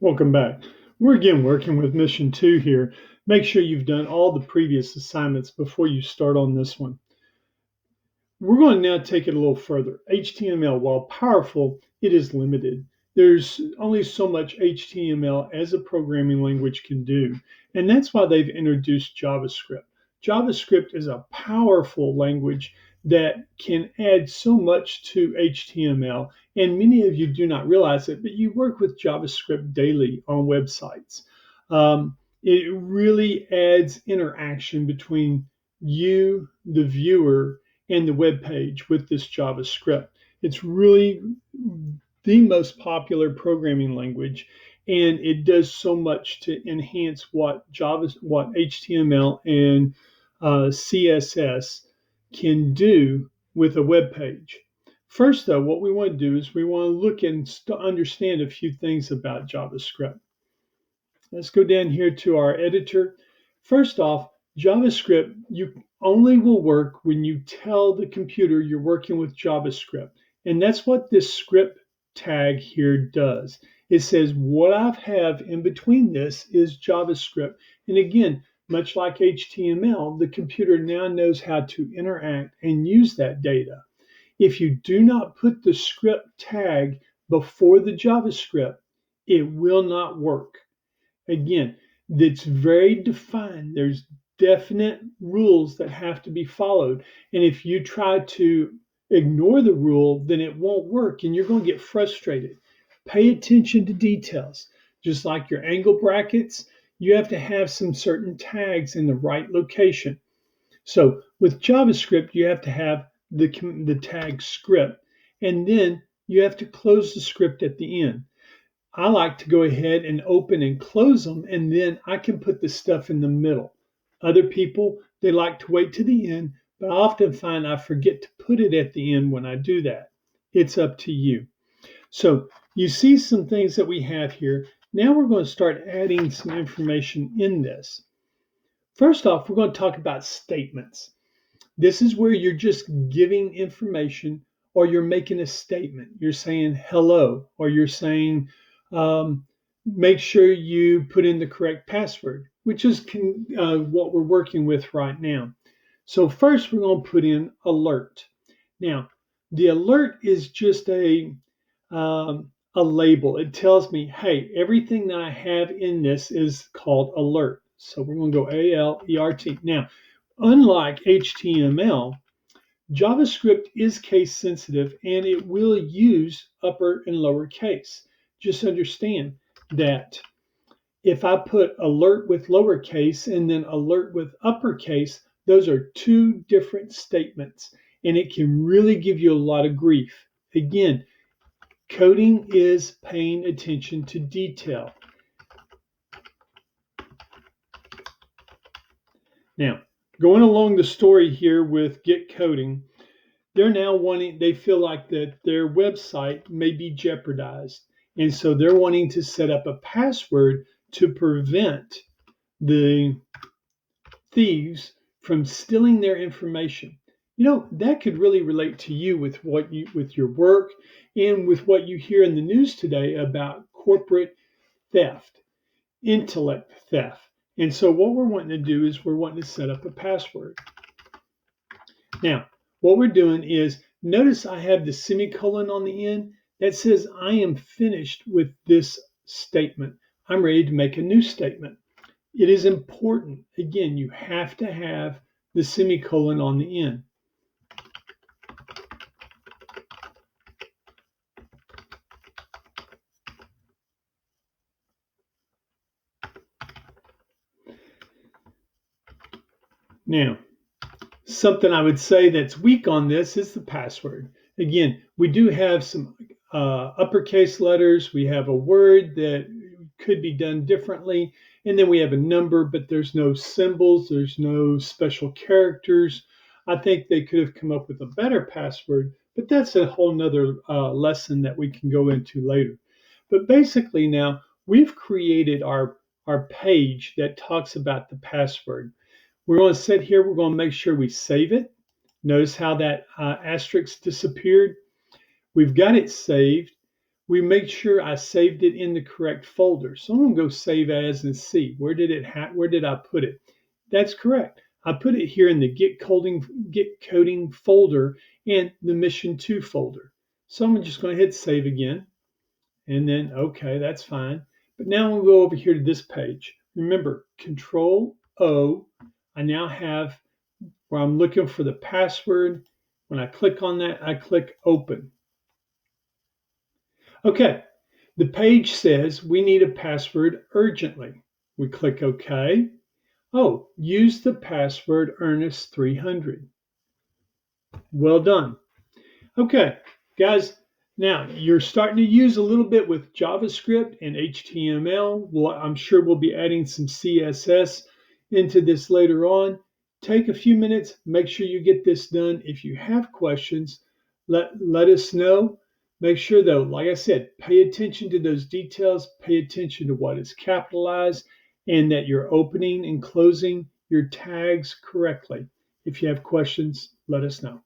Welcome back. We're again working with mission 2 here. Make sure you've done all the previous assignments before you start on this one. We're going to now take it a little further. HTML, while powerful, it is limited. There's only so much HTML as a programming language can do, and that's why they've introduced JavaScript. JavaScript is a powerful language that can add so much to HTML, and many of you do not realize it, but you work with JavaScript daily on websites. It really adds interaction between you, the viewer, and the web page with this JavaScript. It's really the most popular programming language, and it does so much to enhance what HTML and CSS can do with a web page. First, though, what we want to do is we want to look and understand a few things about JavaScript. Let's go down here to our editor. First off, JavaScript, you only will work when you tell the computer you're working with JavaScript. And that's what this script tag here does. It says what I have in between this is JavaScript. And again, much like HTML, the computer now knows how to interact and use that data. If you do not put the script tag before the JavaScript, it will not work. Again, it's very defined. There's definite rules that have to be followed. And if you try to ignore the rule, then it won't work and you're going to get frustrated. Pay attention to details. Just like your angle brackets, you have to have some certain tags in the right location. So with JavaScript, you have to have the tag script, and then you have to close the script at the end. I like to go ahead and open and close them, and then I can put the stuff in the middle. Other people, they like to wait to the end, but I often find I forget to put it at the end when I do that. It's up to you. So you see some things that we have here. Now we're going to start adding some information in this. First off, we're going to talk about statements. This is where you're just giving information or you're making a statement. You're saying hello, or you're saying, make sure you put in the correct password, which is what we're working with right now. So first we're going to put in alert. Now, the alert is just a label. It tells me, hey, everything that I have in this is called alert. So we're going to go A-L-E-R-T. Now, unlike HTML, JavaScript is case sensitive and it will use upper and lower case. Just understand that if I put alert with lowercase and then alert with uppercase, those are two different statements and it can really give you a lot of grief. Again, coding is paying attention to detail. Now, going along the story here with Get Coding, they feel like that their website may be jeopardized. And so they're wanting to set up a password to prevent the thieves from stealing their information. You know, that could really relate to you with with your work and with what you hear in the news today about corporate theft, intellect theft. And so what we're wanting to do is we're wanting to set up a password. Now, what we're doing is, notice I have the semicolon on the end. That says I am finished with this statement. I'm ready to make a new statement. It is important. Again, you have to have the semicolon on the end. Now, something I would say that's weak on this is the password. Again, we do have some uppercase letters. We have a word that could be done differently. And then we have a number, but there's no symbols. There's no special characters. I think they could have come up with a better password, but that's a whole nother lesson that we can go into later. But basically now we've created our page that talks about the password. We're going to sit here. We're going to make sure we save it. Notice how that asterisk disappeared. We've got it saved. we make sure I saved it in the correct folder. So I'm going to go save as and see where did I put it. That's correct. I put it here in the Get Coding folder and the Mission 2 folder. So I'm just going to hit save again, and then okay, that's fine. But now we'll go over here to this page. Remember, Control O. I now have where I'm looking for the password. When I click on that, I click Open. Okay, the page says we need a password urgently. We click OK. Oh, use the password Ernest300. Well done. Okay, guys, now you're starting to use a little bit with JavaScript and HTML. Well, I'm sure we'll be adding some CSS into this later on. Take a few minutes, make sure you get this done. If you have questions, let us know. Make sure though, like I said, pay attention to those details, pay attention to what is capitalized, and that you're opening and closing your tags correctly. If you have questions, let us know.